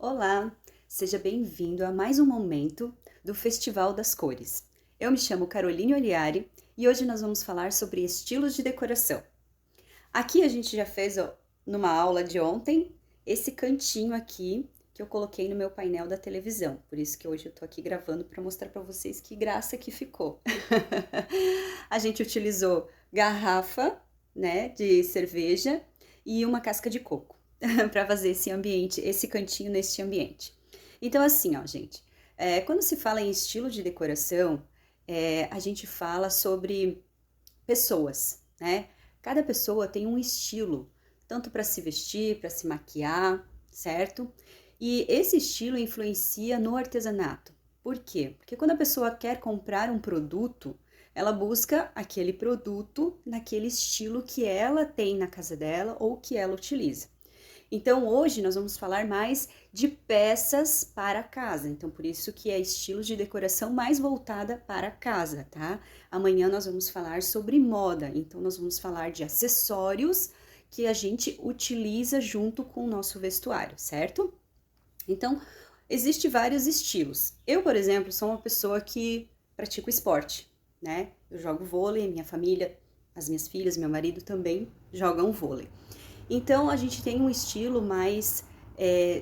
Olá, seja bem-vindo a mais um momento do Festival das Cores. Eu me chamo Caroline Oliari e hoje nós vamos falar sobre estilos de decoração. Aqui a gente já fez, ó, numa aula de ontem, esse cantinho aqui que eu coloquei no meu painel da televisão. Por isso que hoje eu tô aqui gravando para mostrar para vocês que graça que ficou. A gente utilizou garrafa, né, de cerveja e uma casca de coco para fazer esse ambiente, esse cantinho neste ambiente. Então, assim, ó, gente, quando se fala em estilo de decoração, a gente fala sobre pessoas, né? Cada pessoa tem um estilo, tanto para se vestir, para se maquiar, certo? E esse estilo influencia no artesanato. Por quê? Porque quando a pessoa quer comprar um produto, ela busca aquele produto naquele estilo que ela tem na casa dela ou que ela utiliza. Então, hoje nós vamos falar mais de peças para casa. Então, por isso que é estilo de decoração mais voltada para casa, tá? Amanhã nós vamos falar sobre moda. Então, nós vamos falar de acessórios que a gente utiliza junto com o nosso vestuário, certo? Então, existe vários estilos. Eu, por exemplo, sou uma pessoa que pratico esporte, né? Eu jogo vôlei, minha família, as minhas filhas, meu marido também jogam vôlei. Então a gente tem um estilo mais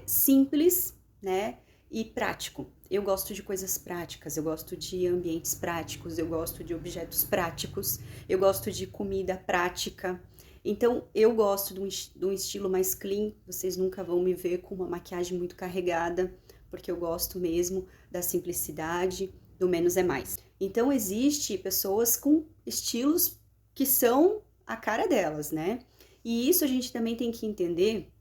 simples, né? E prático. Eu gosto de coisas práticas, eu gosto de ambientes práticos, eu gosto de objetos práticos, eu gosto de comida prática. Então eu gosto de um estilo mais clean. Vocês nunca vão me ver com uma maquiagem muito carregada, porque eu gosto mesmo da simplicidade, do menos é mais. Então existe pessoas com estilos que são a cara delas, né? E isso a gente também tem que entender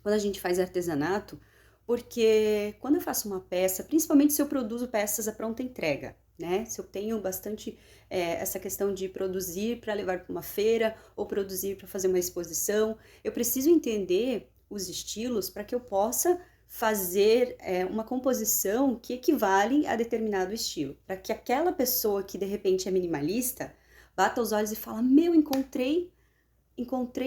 quando a gente faz artesanato, porque quando eu faço uma peça, principalmente se eu produzo peças à pronta entrega, né? Se eu tenho bastante essa questão de produzir para levar para uma feira ou produzir para fazer uma exposição, eu preciso entender os estilos para que eu possa fazer uma composição que equivale a determinado estilo, para que aquela pessoa que de repente é minimalista bata os olhos e fala: Meu, encontrei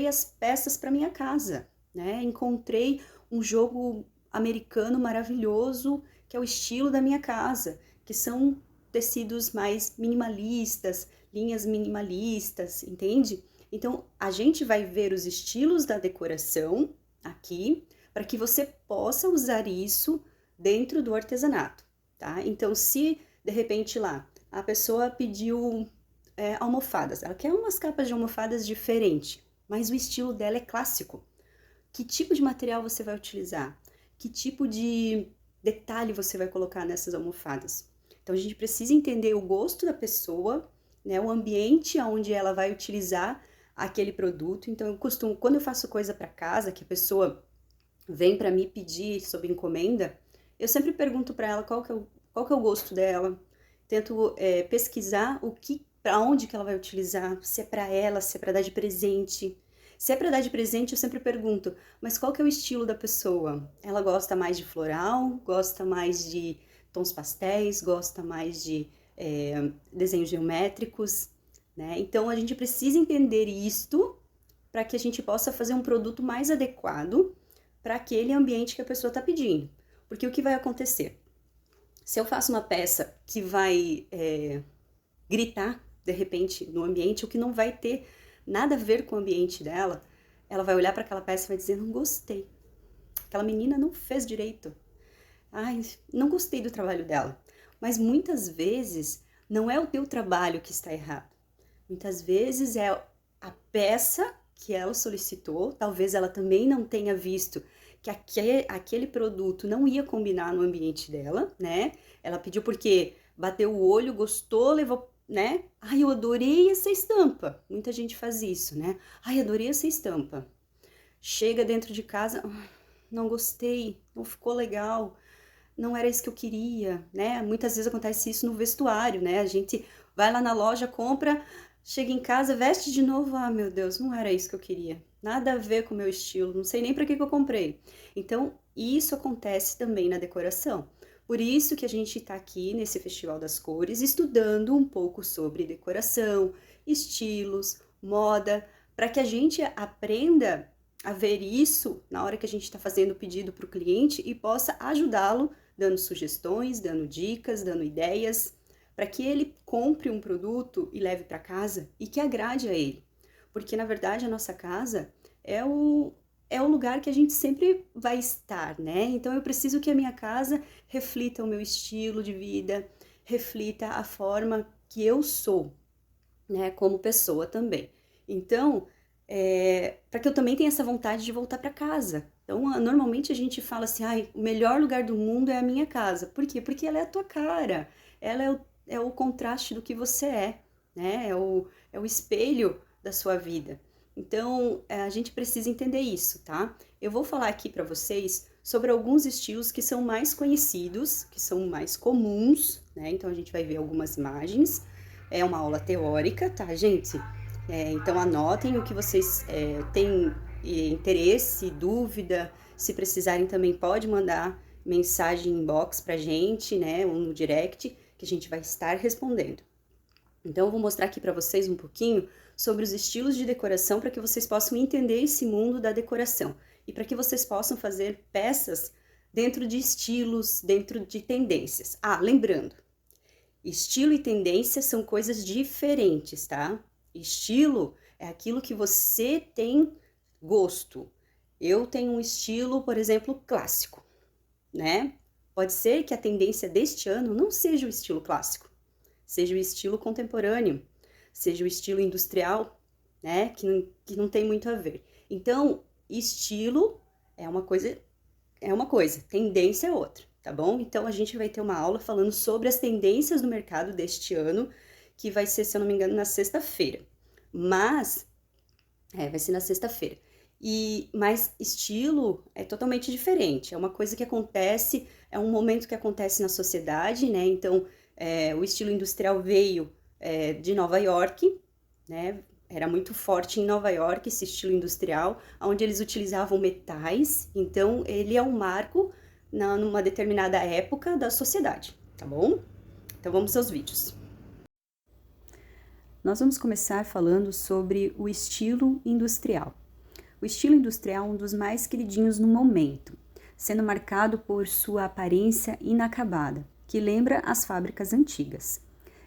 as peças para minha casa, né? Encontrei um jogo americano maravilhoso que é o estilo da minha casa, que são tecidos mais minimalistas, linhas minimalistas, entende? Então, a gente vai ver os estilos da decoração aqui, para que você possa usar isso dentro do artesanato, tá? Então, se de repente lá a pessoa pediu almofadas. Ela quer umas capas de almofadas diferente, mas o estilo dela é clássico. Que tipo de material você vai utilizar? Que tipo de detalhe você vai colocar nessas almofadas? Então a gente precisa entender o gosto da pessoa, né, o ambiente onde ela vai utilizar aquele produto. Então eu costumo, quando eu faço coisa para casa, que a pessoa vem para me pedir sob encomenda, eu sempre pergunto para ela qual que é o gosto dela, tento pesquisar o que, para onde que ela vai utilizar, se é para ela, se é para dar de presente. Se é para dar de presente, eu sempre pergunto, mas qual que é o estilo da pessoa? Ela gosta mais de floral, gosta mais de tons pastéis, gosta mais de desenhos geométricos, né? Então a gente precisa entender isto para que a gente possa fazer um produto mais adequado para aquele ambiente que a pessoa está pedindo. Porque o que vai acontecer? Se eu faço uma peça que vai gritar, de repente, no ambiente, o que não vai ter nada a ver com o ambiente dela, ela vai olhar para aquela peça e vai dizer: não gostei. Aquela menina não fez direito. Ai, não gostei do trabalho dela. Mas muitas vezes não é o teu trabalho que está errado. Muitas vezes é a peça que ela solicitou, talvez ela também não tenha visto que aquele produto não ia combinar no ambiente dela, né? Ela pediu porque bateu o olho, gostou, levou, né? Ai, eu adorei essa estampa. Muita gente faz isso, né? Ai, adorei essa estampa. Chega dentro de casa, não gostei, não ficou legal, não era isso que eu queria, né? Muitas vezes acontece isso no vestuário, né? A gente vai lá na loja, compra, chega em casa, veste de novo, ah, meu Deus, não era isso que eu queria. Nada a ver com o meu estilo, não sei nem para que eu comprei. Então, isso acontece também na decoração. Por isso que a gente está aqui nesse Festival das Cores, estudando um pouco sobre decoração, estilos, moda, para que a gente aprenda a ver isso na hora que a gente está fazendo o pedido para o cliente e possa ajudá-lo, dando sugestões, dando dicas, dando ideias, para que ele compre um produto e leve para casa e que agrade a ele. Porque, na verdade, a nossa casa é o lugar que a gente sempre vai estar, né? Então, eu preciso que a minha casa reflita o meu estilo de vida, reflita a forma que eu sou, né? Como pessoa também. Então, para que eu também tenha essa vontade de voltar para casa. Então, normalmente a gente fala assim, ai, o melhor lugar do mundo é a minha casa. Por quê? Porque ela é a tua cara, ela é o contraste do que você é, né? É o espelho da sua vida. Então, a gente precisa entender isso, tá? Eu vou falar aqui para vocês sobre alguns estilos que são mais conhecidos, que são mais comuns, né? Então, a gente vai ver algumas imagens. É uma aula teórica, tá, gente? Então, anotem o que vocês têm interesse, dúvida. Se precisarem também, pode mandar mensagem inbox pra gente, né? Ou no direct, que a gente vai estar respondendo. Então, eu vou mostrar aqui para vocês um pouquinho sobre os estilos de decoração para que vocês possam entender esse mundo da decoração e para que vocês possam fazer peças dentro de estilos, dentro de tendências. Ah, lembrando, estilo e tendência são coisas diferentes, tá? Estilo é aquilo que você tem gosto. Eu tenho um estilo, por exemplo, clássico, né? Pode ser que a tendência deste ano não seja o estilo clássico, seja o estilo contemporâneo, seja o estilo industrial, né? Que não tem muito a ver. Então, estilo é uma coisa, tendência é outra, tá bom? Então, a gente vai ter uma aula falando sobre as tendências do mercado deste ano, que vai ser, se eu não me engano, na sexta-feira. Mas, vai ser na sexta-feira. Mas estilo é totalmente diferente, é uma coisa que acontece, é um momento que acontece na sociedade, né? Então, o estilo industrial veio de Nova York, né? Era muito forte em Nova York esse estilo industrial, onde eles utilizavam metais, então ele é um marco numa determinada época da sociedade, tá bom? Então vamos aos vídeos. Nós vamos começar falando sobre o estilo industrial. O estilo industrial é um dos mais queridinhos no momento, sendo marcado por sua aparência inacabada, que lembra as fábricas antigas.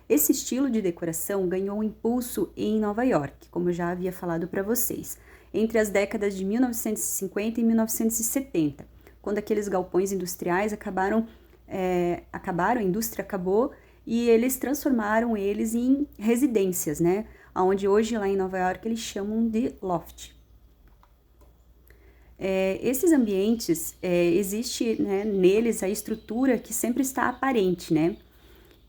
Esse estilo de decoração ganhou um impulso em Nova York, como eu já havia falado para vocês, entre as décadas de 1950 e 1970, quando aqueles galpões industriais acabaram, a indústria acabou e eles transformaram eles em residências, né? Onde hoje lá em Nova York eles chamam de loft. Esses ambientes, existe, né, neles a estrutura que sempre está aparente, né?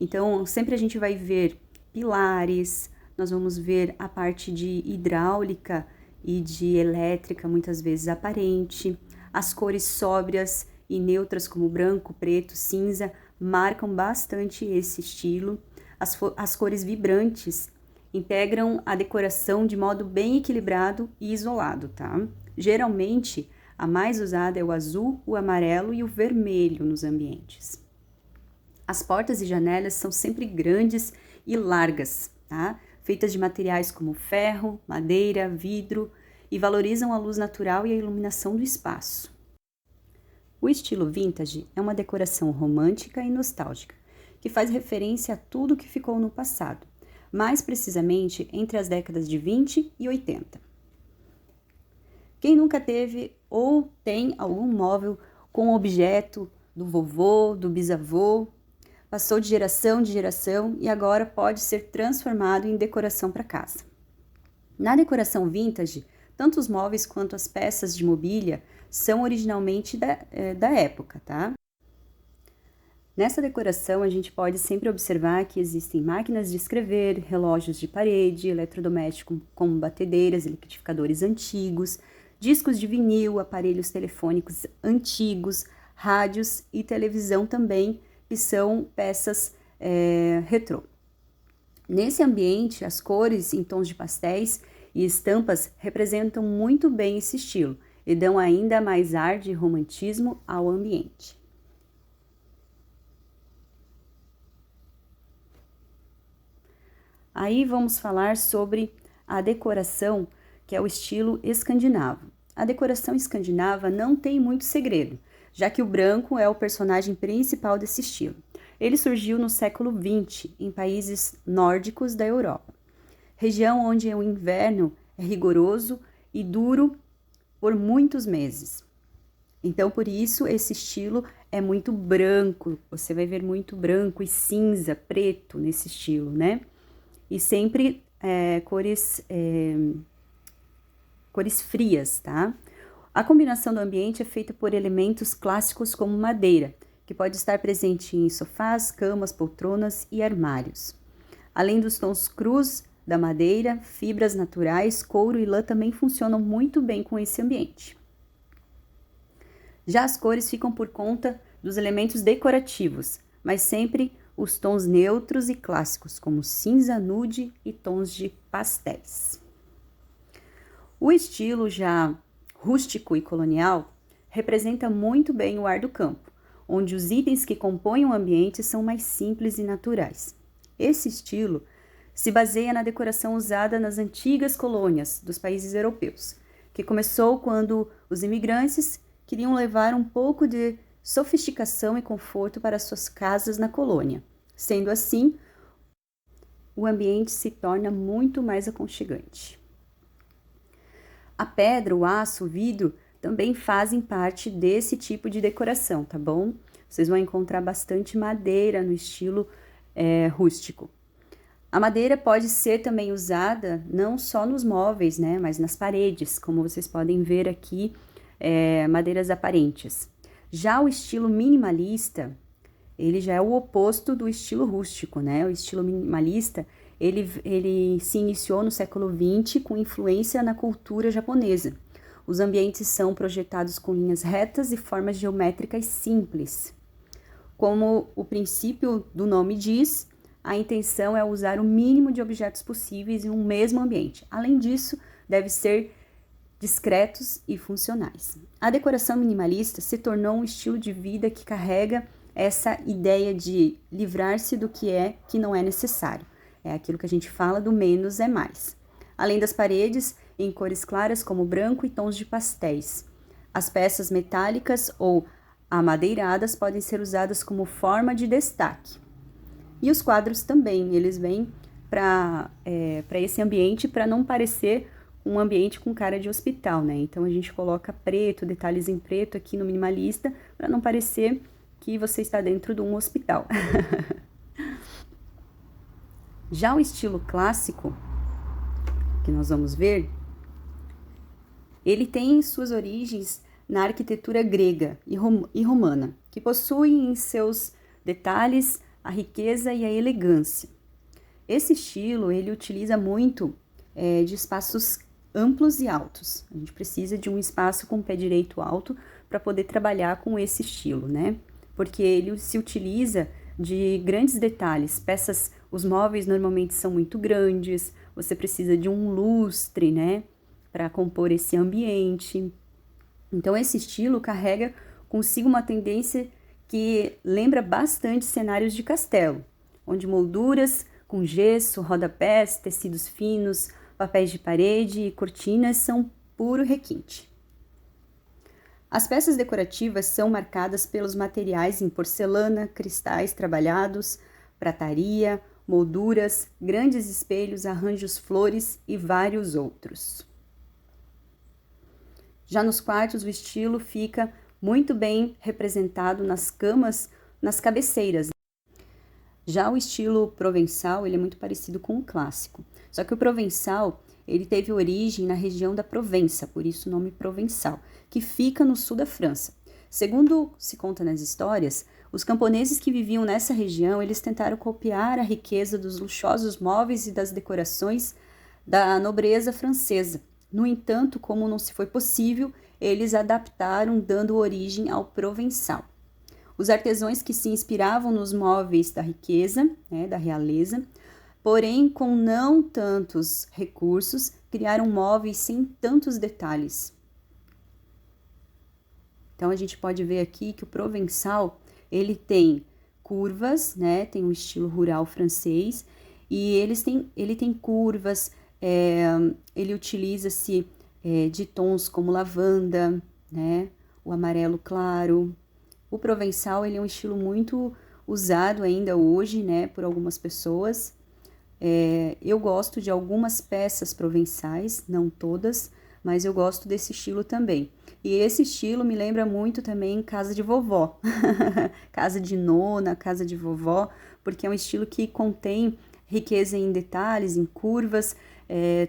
Então, sempre a gente vai ver pilares, nós vamos ver a parte de hidráulica e de elétrica, muitas vezes aparente. As cores sóbrias e neutras, como branco, preto, cinza, marcam bastante esse estilo. As cores vibrantes integram a decoração de modo bem equilibrado e isolado, tá? Geralmente, a mais usada é o azul, o amarelo e o vermelho nos ambientes. As portas e janelas são sempre grandes e largas, tá? Feitas de materiais como ferro, madeira, vidro e valorizam a luz natural e a iluminação do espaço. O estilo vintage é uma decoração romântica e nostálgica, que faz referência a tudo que ficou no passado, mais precisamente entre as décadas de 20 e 80. Quem nunca teve ou tem algum móvel com objeto do vovô, do bisavô, passou de geração e agora pode ser transformado em decoração para casa. Na decoração vintage, tanto os móveis quanto as peças de mobília são originalmente da época, tá? Nessa decoração, a gente pode sempre observar que existem máquinas de escrever, relógios de parede, eletrodomésticos como batedeiras e liquidificadores antigos, discos de vinil, aparelhos telefônicos antigos, rádios e televisão também, que são peças retrô. Nesse ambiente, as cores em tons de pastéis e estampas representam muito bem esse estilo e dão ainda mais ar de romantismo ao ambiente. Aí vamos falar sobre a decoração, que é o estilo escandinavo. a decoração escandinava não tem muito segredo, já que o branco é o personagem principal desse estilo. Ele surgiu no século XX em países nórdicos da Europa, região onde o inverno é rigoroso e duro por muitos meses. Então, por isso, esse estilo é muito branco. Você vai ver muito branco e cinza, preto nesse estilo, né? E sempre cores frias, tá? A combinação do ambiente é feita por elementos clássicos como madeira, que pode estar presente em sofás, camas, poltronas e armários. Além dos tons crus da madeira, fibras naturais, couro e lã também funcionam muito bem com esse ambiente. Já as cores ficam por conta dos elementos decorativos, mas sempre os tons neutros e clássicos, como cinza, nude e tons de pastéis. O estilo já rústico e colonial representa muito bem o ar do campo, onde os itens que compõem o ambiente são mais simples e naturais. Esse estilo se baseia na decoração usada nas antigas colônias dos países europeus, que começou quando os imigrantes queriam levar um pouco de sofisticação e conforto para suas casas na colônia. Sendo assim, o ambiente se torna muito mais aconchegante. A pedra, o aço, o vidro também fazem parte desse tipo de decoração, tá bom? Vocês vão encontrar bastante madeira no estilo rústico. A madeira pode ser também usada não só nos móveis, né, mas nas paredes, como vocês podem ver aqui, madeiras aparentes. Já o estilo minimalista, ele já é o oposto do estilo rústico, né? O estilo minimalista, ele se iniciou no século XX com influência na cultura japonesa. Os ambientes são projetados com linhas retas e formas geométricas simples. Como o princípio do nome diz, a intenção é usar o mínimo de objetos possíveis em um mesmo ambiente. Além disso, deve ser discretos e funcionais. A decoração minimalista se tornou um estilo de vida que carrega essa ideia de livrar-se do que não é necessário. É aquilo que a gente fala do menos é mais. Além das paredes, em cores claras como branco e tons de pastéis. As peças metálicas ou amadeiradas podem ser usadas como forma de destaque. E os quadros também, eles vêm para esse ambiente para não parecer um ambiente com cara de hospital, né? Então a gente coloca preto, detalhes em preto aqui no minimalista, para não parecer que você está dentro de um hospital. Já o estilo clássico, que nós vamos ver, ele tem suas origens na arquitetura grega e romana, que possuem em seus detalhes a riqueza e a elegância. Esse estilo, ele utiliza muito de espaços amplos e altos. A gente precisa de um espaço com pé direito alto para poder trabalhar com esse estilo, né? Porque ele se utiliza de grandes detalhes. Os móveis normalmente são muito grandes, você precisa de um lustre, né? Para compor esse ambiente. Então, esse estilo carrega consigo uma tendência que lembra bastante cenários de castelo, onde molduras com gesso, rodapés, tecidos finos, papéis de parede e cortinas são puro requinte. As peças decorativas são marcadas pelos materiais em porcelana, cristais trabalhados, prataria, molduras, grandes espelhos, arranjos flores e vários outros. Já nos quartos, o estilo fica muito bem representado nas camas, nas cabeceiras. Já o estilo provençal, ele é muito parecido com o clássico. Só que o provençal, ele teve origem na região da Provença, por isso o nome provençal, que fica no sul da França. Segundo se conta nas histórias, os camponeses que viviam nessa região, eles tentaram copiar a riqueza dos luxuosos móveis e das decorações da nobreza francesa. No entanto, como não se foi possível, eles adaptaram, dando origem ao provençal. Os artesãos que se inspiravam nos móveis da riqueza, da realeza, porém com não tantos recursos, criaram móveis sem tantos detalhes. Então a gente pode ver aqui que o provençal, ele tem curvas, né? Tem um estilo rural francês, e ele tem curvas, ele utiliza-se de tons como lavanda, né? O amarelo claro. O provençal, ele é um estilo muito usado ainda hoje, né, por algumas pessoas. Eu gosto de algumas peças provençais, não todas, mas eu gosto desse estilo também. E esse estilo me lembra muito também casa de vovó, casa de nona, casa de vovó, porque é um estilo que contém riqueza em detalhes, em curvas,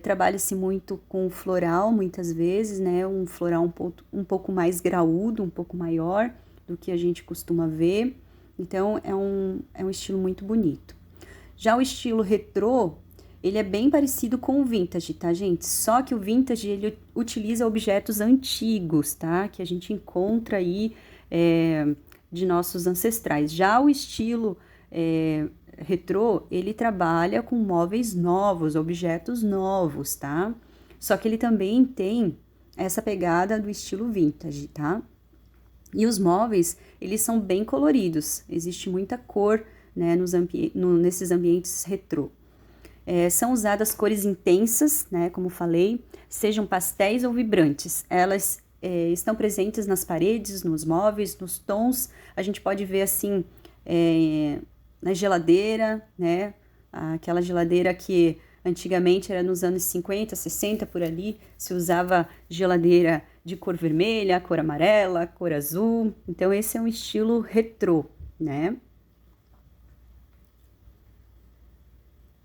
trabalha-se muito com floral, muitas vezes, né? Um floral um pouco mais graúdo, um pouco maior do que a gente costuma ver. Então, é um estilo muito bonito. Já o estilo retrô, ele é bem parecido com o vintage, tá, gente? Só que o vintage, ele utiliza objetos antigos, tá? Que a gente encontra aí de nossos ancestrais. Já o estilo retrô, ele trabalha com móveis novos, objetos novos, tá? Só que ele também tem essa pegada do estilo vintage, tá? E os móveis, eles são bem coloridos, existe muita cor, né, nesses ambientes retrô. São usadas cores intensas, né, como falei, sejam pastéis ou vibrantes. Elas estão presentes nas paredes, nos móveis, nos tons. A gente pode ver assim na geladeira, né, aquela geladeira que antigamente era nos anos 50, 60 por ali, se usava geladeira de cor vermelha, cor amarela, cor azul. Então esse é um estilo retrô, né?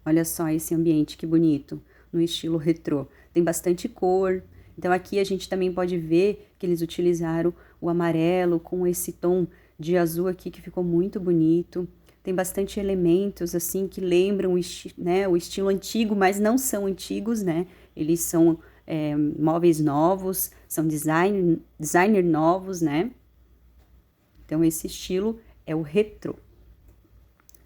Olha só esse ambiente que bonito, no estilo retrô. Tem bastante cor. Então aqui a gente também pode ver que eles utilizaram o amarelo com esse tom de azul aqui que ficou muito bonito. Tem bastante elementos assim que lembram né, o estilo antigo, mas não são antigos, né? Eles são móveis novos, são designer novos, né? Então esse estilo é o retrô.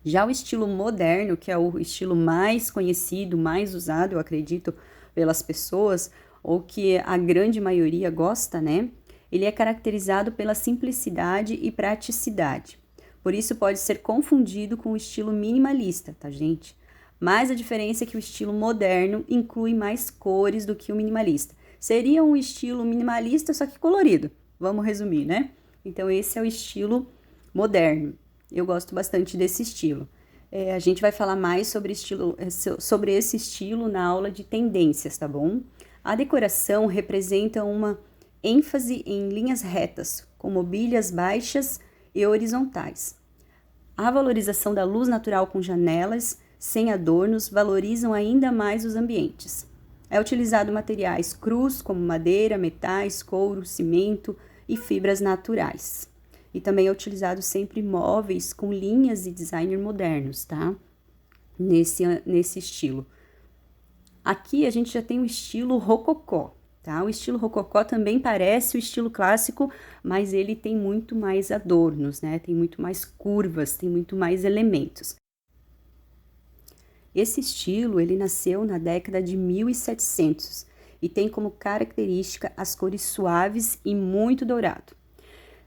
Já o estilo moderno, que é o estilo mais conhecido, mais usado, eu acredito, pelas pessoas, ou que a grande maioria gosta, né? Ele é caracterizado pela simplicidade e praticidade. Por isso pode ser confundido com o estilo minimalista, tá, gente? Mas a diferença é que o estilo moderno inclui mais cores do que o minimalista. Seria um estilo minimalista, só que colorido. Vamos resumir, né? Então esse é o estilo moderno. Eu gosto bastante desse estilo. A gente vai falar mais sobre esse estilo na aula de tendências, tá bom? A decoração representa uma ênfase em linhas retas, com mobílias baixas e horizontais. A valorização da luz natural com janelas, sem adornos, valorizam ainda mais os ambientes. É utilizado materiais crus, como madeira, metais, couro, cimento e fibras naturais. E também é utilizado sempre móveis com linhas e design modernos, tá? Nesse estilo. Aqui a gente já tem o estilo rococó, tá? O estilo rococó também parece o estilo clássico, mas ele tem muito mais adornos, né? Tem muito mais curvas, tem muito mais elementos. Esse estilo, ele nasceu na década de 1700 e tem como característica as cores suaves e muito dourado.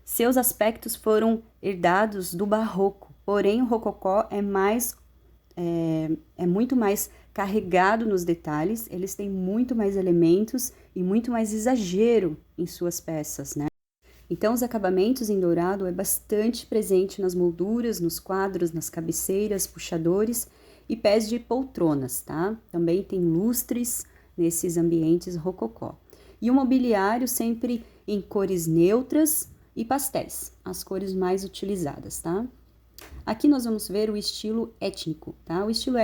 Seus aspectos foram herdados do barroco, porém o rococó é muito mais carregado nos detalhes, eles têm muito mais elementos e muito mais exagero em suas peças, né? Então, os acabamentos em dourado é bastante presente nas molduras, nos quadros, nas cabeceiras, puxadores e pés de poltronas, tá? Também tem lustres nesses ambientes rococó. E o mobiliário sempre em cores neutras e pastéis, as cores mais utilizadas, tá? Aqui nós vamos ver o estilo étnico, tá? O estilo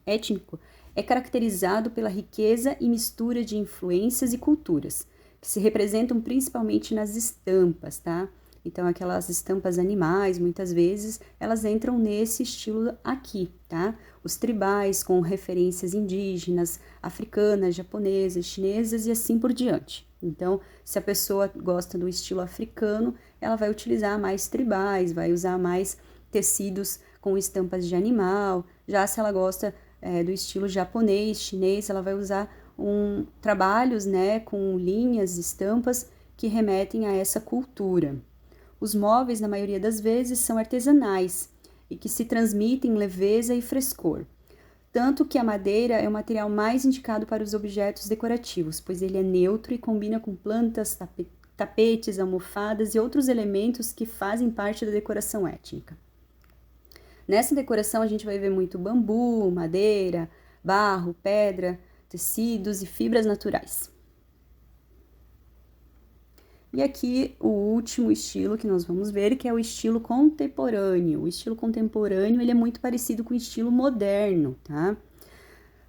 étnico é caracterizado pela riqueza e mistura de influências e culturas, que se representam principalmente nas estampas, tá? Então, aquelas estampas animais, muitas vezes, elas entram nesse estilo aqui, tá? Os tribais com referências indígenas, africanas, japonesas, chinesas e assim por diante. Então, se a pessoa gosta do estilo africano, ela vai utilizar mais tribais, vai usar mais tecidos com estampas de animal. Já se ela gosta do estilo japonês, chinês, ela vai usar trabalhos, né, com linhas, estampas que remetem a essa cultura. Os móveis, na maioria das vezes, são artesanais e que se transmitem leveza e frescor. Tanto que a madeira é o material mais indicado para os objetos decorativos, pois ele é neutro e combina com plantas, tapetes, almofadas e outros elementos que fazem parte da decoração étnica. Nessa decoração a gente vai ver muito bambu, madeira, barro, pedra, tecidos e fibras naturais. E aqui o último estilo que nós vamos ver, que é o estilo contemporâneo. O estilo contemporâneo, ele é muito parecido com o estilo moderno, tá?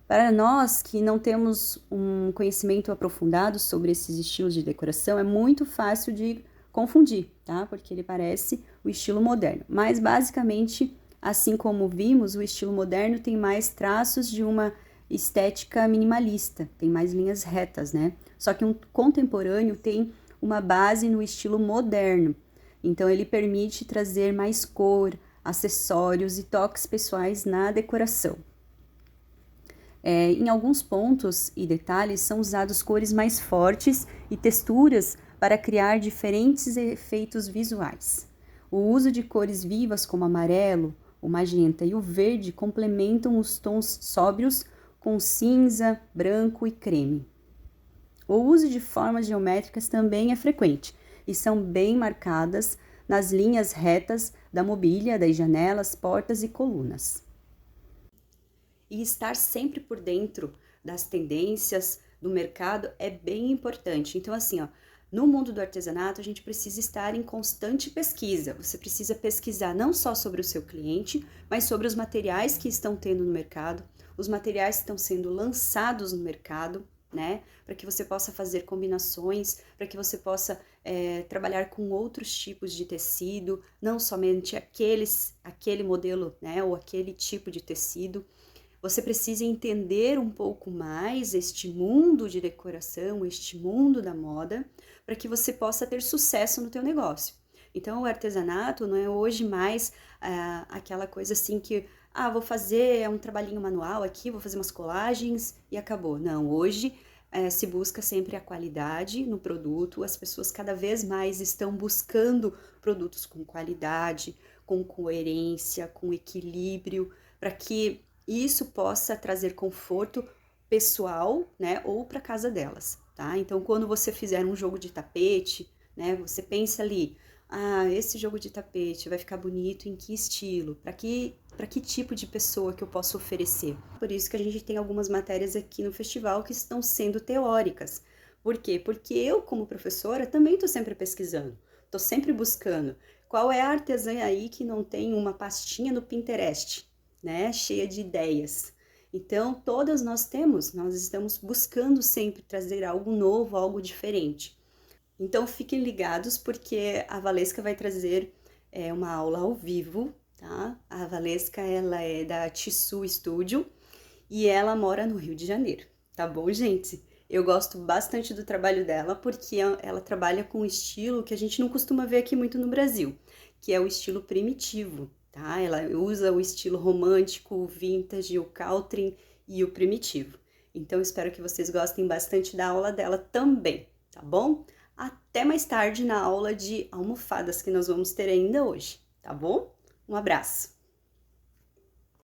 Para nós que não temos um conhecimento aprofundado sobre esses estilos de decoração, é muito fácil de confundir, tá? Porque ele parece o estilo moderno. Mas, basicamente, assim como vimos, o estilo moderno tem mais traços de uma estética minimalista, tem mais linhas retas, né? Só que um contemporâneo tem uma base no estilo moderno. Então, ele permite trazer mais cor, acessórios e toques pessoais na decoração. Em alguns pontos e detalhes são usados cores mais fortes e texturas para criar diferentes efeitos visuais. O uso de cores vivas como amarelo, o magenta e o verde complementam os tons sóbrios com cinza, branco e creme. O uso de formas geométricas também é frequente e são bem marcadas nas linhas retas da mobília, das janelas, portas e colunas. E estar sempre por dentro das tendências do mercado é bem importante. Então, assim, ó, no mundo do artesanato, a gente precisa estar em constante pesquisa. Você precisa pesquisar não só sobre o seu cliente, mas sobre os materiais que estão tendo no mercado, os materiais que estão sendo lançados no mercado, né? Para que você possa fazer combinações, para que você possa trabalhar com outros tipos de tecido, não somente aquele modelo, né? Ou aquele tipo de tecido. Você precisa entender um pouco mais este mundo de decoração, este mundo da moda, para que você possa ter sucesso no teu negócio. Então, o artesanato não é hoje mais aquela coisa assim que, vou fazer um trabalhinho manual aqui, vou fazer umas colagens e acabou. Não, hoje se busca sempre a qualidade no produto, as pessoas cada vez mais estão buscando produtos com qualidade, com coerência, com equilíbrio, para que isso possa trazer conforto pessoal, né, ou para casa delas, tá? Então, quando você fizer um jogo de tapete, né, você pensa ali, esse jogo de tapete vai ficar bonito em que estilo? Para que tipo de pessoa que eu posso oferecer? Por isso que a gente tem algumas matérias aqui no festival que estão sendo teóricas. Por quê? Porque eu, como professora, também estou sempre pesquisando, estou sempre buscando. Qual é a artesã aí que não tem uma pastinha no Pinterest, né, cheia de ideias? Então, todas nós estamos buscando sempre trazer algo novo, algo diferente. Então, fiquem ligados porque a Valesca vai trazer uma aula ao vivo, tá? A Valesca, ela é da Tissu Studio e ela mora no Rio de Janeiro, tá bom, gente? Eu gosto bastante do trabalho dela porque ela trabalha com um estilo que a gente não costuma ver aqui muito no Brasil, que é o estilo primitivo, tá? Ela usa o estilo romântico, o vintage, o country e o primitivo. Então, espero que vocês gostem bastante da aula dela também, tá bom? Até mais tarde na aula de almofadas que nós vamos ter ainda hoje, tá bom? Um abraço!